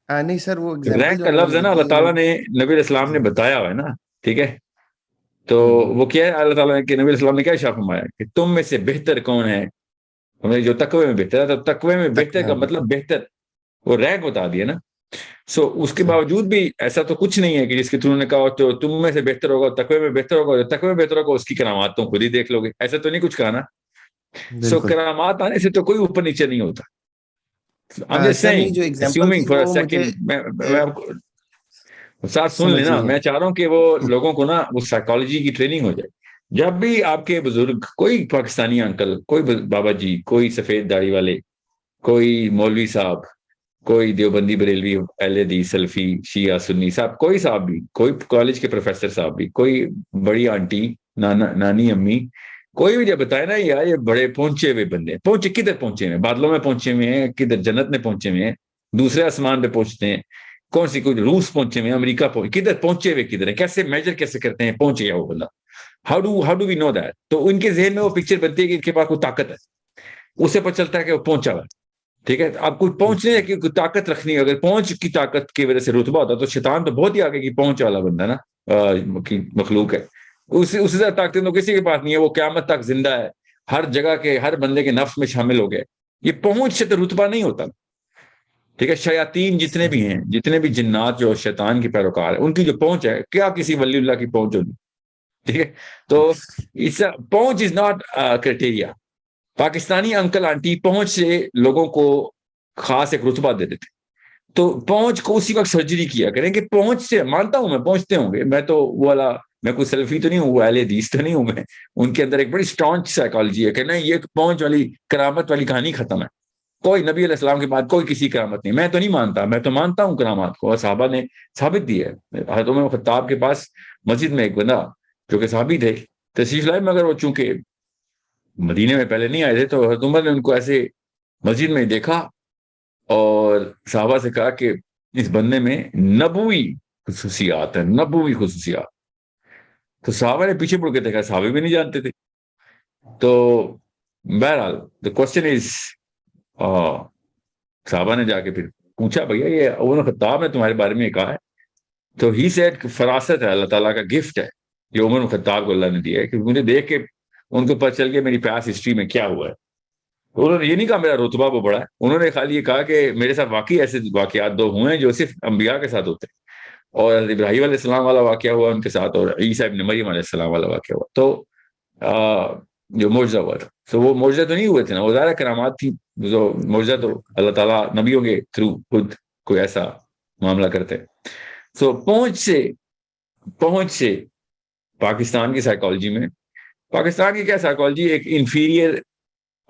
نہیں سر، وہ example rank جو کا آپ نے لفظ ہے نا، اللہ دی تعالیٰ نے نبی علیہ السلام نے جی بتایا ہوا ہے نا، ٹھیک ہے. تو ہوں وہ کیا ہے، اللہ تعالیٰ نے کہ نبی علیہ السلام نے کیا ارشاد فرمایا کہ تم میں سے بہتر کون ہے، ہمیں جو تقوی میں بہتر ہے. تو تقوی میں بہتر کا ہاں مطلب بہتر، وہ رینک بتا دیا نا. اس کے صحیح، باوجود بھی ایسا تو کچھ نہیں ہے کہ جس کے تھرو نے کہا تو تم میں سے بہتر ہوگا، تقوی میں بہتر ہوگا. جو تقوی میں بہتر ہوگا اس کی کرامات تم خود ہی دیکھ لو گے، ایسا تو نہیں کچھ کہا نا. بالکل. کرامات آنے سے تو کوئی اوپر نیچے نہیں ہوتا. I'm just سر نہیں، saying, جو ایگزامپل assuming تھی for a وہ مجھے second، میں آپ کو ساتھ سن لینا. سمجھیے. میں چاہ رہا ہوں کہ وہ لوگوں کو نا وہ سائیکالوجی کی ٹریننگ ہو جائے. جب بھی آپ کے بزرگ، کوئی پاکستانی انکل، کوئی بابا جی، کوئی سفید داڑھی والے، کوئی مولوی صاحب، کوئی دیوبندی بریلوی اہل حدیث سلفی شیعہ سنی صاحب، کوئی صاحب بھی، کوئی کالج کے پروفیسر صاحب بھی، کوئی بڑی آنٹی، نانی امی، کوئی بھی جب بتائے نا یار یہ بڑے پہنچے ہوئے بندے، پہنچے کدھر پہنچے ہوئے ہیں؟ بادلوں میں پہنچے ہوئے ہیں، کدھر جنت میں پہنچے ہوئے ہیں، دوسرے آسمان پہ پہنچتے ہیں، کون سی کوئی روس پہنچے ہوئے ہیں، امریکہ پہنچے، کدھر پہنچے ہوئے کدھر ہیں، کیسے میجر کیسے کرتے ہیں پہنچ گیا وہ بندہ؟ How do we know that? تو ان کے ذہن میں وہ پکچر بنتی ہے کہ ان کے پاس کوئی طاقت ہے، اسے پتہ چلتا ہے کہ وہ پہنچا ہوا ہے. ٹھیک ہے، اب کوئی پہنچنے ہے کہ کوئی طاقت رکھنی ہے، اگر پہنچ کی طاقت کی وجہ سے رتبہ ہوتا تو شیطان تو بہت ہی آگے کی پہنچ والا بندہ نا، کی مخلوق ہے. اس سے زیادہ طاقت تو کسی کے پاس نہیں ہے، وہ قیامت تک زندہ ہے، ہر جگہ کے ہر بندے کے نفس میں شامل ہو گئے. یہ پہنچ سے تو رتبہ نہیں ہوتا. ٹھیک ہے، شیاطین جتنے بھی صحیح. ہیں، جتنے بھی جنات جو شیطان کی پیروکار ہے، ان کی جو پہنچ ہے، کیا کسی ولی اللہ کی پہنچ ہوگی؟ ٹھیک ہے. تو پہنچ is not criteria. Pakistani uncle aunty پہنچ سے لوگوں کو خاص ایک رتبہ دے دیتے. تو پہنچ کو اسی وقت سرجری کیا کریں کہ پہنچ سے، مانتا ہوں میں پہنچتے ہوں گے، میں تو وہ والا، میں کوئی سیلفی تو نہیں ہوں، وہ اہل حدیث تو نہیں ہوں میں. ان کے اندر ایک بڑی اسٹرانگ سائیکالوجی ہے کہ نہیں، یہ پہنچ والی کرامت والی کہانی ختم ہے. کوئی نبی علیہ السلام کے بعد کوئی کسی کرامت نہیں. میں تو نہیں مانتا، میں تو مانتا ہوں کرامات کو، اور صحابہ نے ثابت دی ہے. حضرت عمر خطاب کے پاس مسجد میں ایک بندہ جو کہ صحابی تھے تشریف لائے، مگر وہ چونکہ مدینے میں پہلے نہیں آئے تھے، تو حضرت عمر نے ان کو ایسے مسجد میں دیکھا اور صحابہ سے کہا کہ اس بندے میں نبوی خصوصیات ہیں، نبوی خصوصیات. تو صحابہ نے پیچھے مڑ کے دیکھا، صحابہ بھی نہیں جانتے تھے. تو بہرحال the question is، صحابہ نے جا کے پھر پوچھا بھیا یہ عمر خطاب نے تمہارے بارے میں کہا ہے. تو ہی سیڈ فراست ہے، اللہ تعالیٰ کا گفٹ ہے جو عمر خطاب کو اللہ نے دیا ہے، کہ مجھے دیکھ کے ان کو پتہ چل گیا میری پاس ہسٹری میں کیا ہوا ہے. انہوں نے یہ نہیں کہا میرا رتبہ وہ بڑا ہے، انہوں نے خالی یہ کہا کہ میرے ساتھ واقعی ایسے واقعات دو ہوئے ہیں جو صرف انبیاء کے ساتھ ہوتے ہیں، اور ابراہیم علیہ السلام والا واقعہ ہوا ان کے ساتھ، اور عیسیٰ ابن مریم علیہ السلام والا واقعہ ہوا. تو جو معجزہ ہوا تھا، تو وہ معجزہ تو نہیں ہوئے تھے نا، وہ ظاہر کرامات تھی. جو معجزہ تو اللہ تعالیٰ نبیوں کے تھرو خود کوئی ایسا معاملہ کرتے. سو پہنچ سے پاکستان کی سائیکالوجی میں، پاکستان کی کیا سائیکالوجی، ایک انفیریئر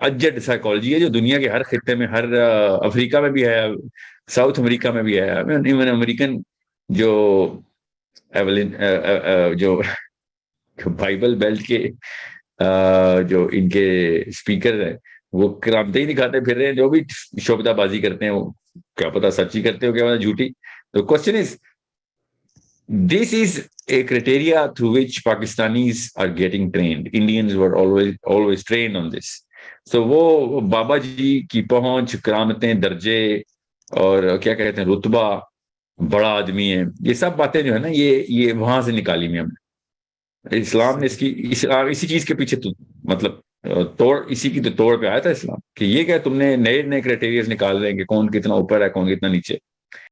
اجڈ سائیکالوجی ہے جو دنیا کے ہر خطے میں، ہر افریقہ میں بھی ہے، ساؤتھ امریکہ میں بھی ہے، ایون امریکن جو جو بائبل بیلٹ کے جو ان کے اسپیکر ہیں، وہ کرامتیں ہی دکھاتے پھر رہے ہیں. جو بھی شعبدہ بازی کرتے ہیں وہ کیا پتا سچی کرتے ہو کیا پتا جھوٹی. تو question is, this is a criteria through which Pakistanis are getting trained. Indians were always trained on this. So وہ بابا جی کی پہنچ، کرامتیں، درجے، اور کیا کہتے ہیں رتبہ، بڑا آدمی ہے، یہ سب باتیں جو ہے نا یہ وہاں سے نکالی میں ہم نے. اسلام نے اسی چیز کے پیچھے تو مطلب توڑ، اسی کی تو توڑ پہ آیا تھا اسلام، کہ یہ کیا تم نے نئے نئے کرائٹیریاز نکال رہے ہیں کہ کون کتنا اوپر ہے کون کتنا نیچے.